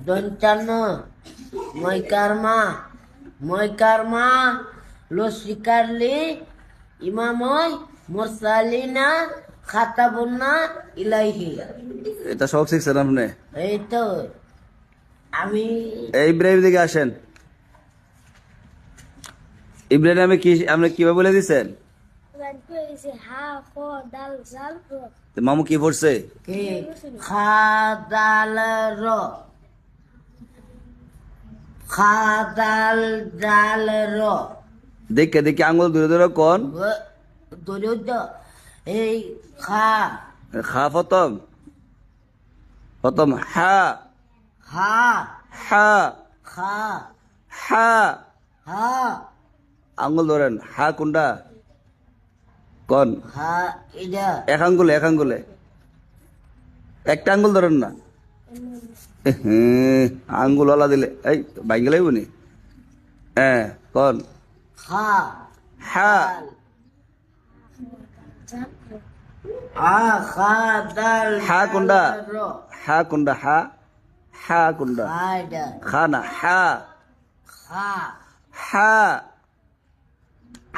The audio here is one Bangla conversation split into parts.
দন্তান্ন ময়কারমা লসিকারলি ইমাময় মুরসালিনা খাতাবুন্না ইলাইহি। এটা সব শিখছেন আপনি? এই তো আমি ইব্রাহিম দিকে আসেন। ইব্রাহিম আমি কি আপনি কিভাবে বলে দিচ্ছেন? মামু কি পড়ছে? কে খাদাল র খাদাল জাল র দেখে দেখে আঙুল ধরে ধরে কোন দরিদ্র এই খা খা প্রথম হা হা হা খা হা হা আঙুল ধরেন। হা কোনটা কোন? হা এটা এক আঙ্গুলে একটা আঙ্গুল ধরেন না। আঙ্গুল ওলা দিলে এই বাইক গেলে নি। হ্যাঁ কোন? খা হা খা দাল হা কোনটা? র হা কোনটা? হা কোনটা? খা এটা খা না হা খা হা।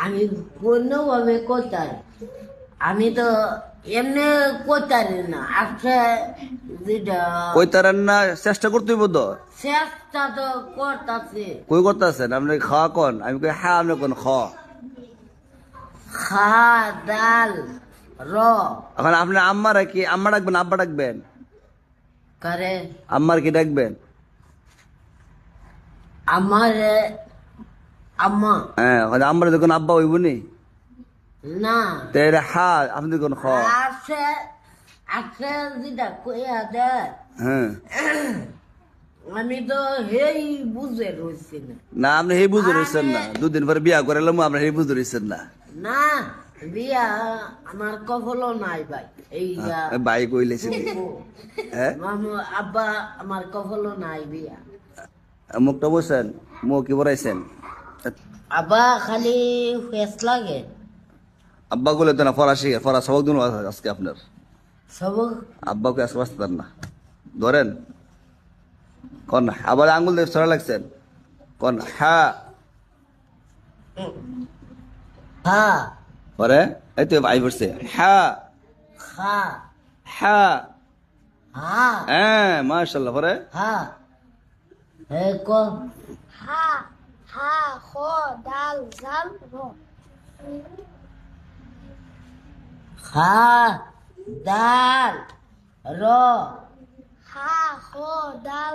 আমি কোনোভাবে কোথায় আমি তো এমনি কোথায় না আচ্ছা যেটা কই তারেন না চেষ্টা করতেই বোধ চেষ্টা তো করতেছে কই করতেছেন আপনি? খাওয়া কোন? আমি কই হা আপনি কোন খ। খা দাল র এখন আপনি আম্মার কি আম্মা ডাকবেন আব্বা ডাকবেন? করে আম্মার কি ডাকবেন? আমার আম্মা হ্যাঁ আম্মার দেখুন আব্বা হইব নি। না তেরে হা আপনি দেখুন খ। আছে আছে যেটা কইয়া দে হ্যাঁ আমি তো হেই বুঝে রয়েছি না না আপনি সেই বুঝতে রয়েছেন না। দুদিন পরে বিয়া করে এলাম আপনি সেই বুঝতে রয়েছেন না। না বিয়া আমার কখনো নাই ভাই এই বাইক কইলেছেন হ্যাঁ মামু আব্বা আমার কখনো নাই বিয়া মুখটা বসেন মুখ কি বড়াইছেন? আব্বা খালি ফেস লাগে আব্বা গুলো তো না ফরাসি ফরা সবক দিন আজকে আপনার সব আব্বাকে আজকে বাঁচতেন না। ধরেন কোন? আবার আঙ্গুল দিয়ে সরা লাগছেন কোন? হা হা পরে এই তো আই পড়ছে হা খা হা। হা হ্যাঁ মাশাআল্লাহ। পরে হা হে ক হা হা খ দাল জাল র খা দাল র হা খ দাল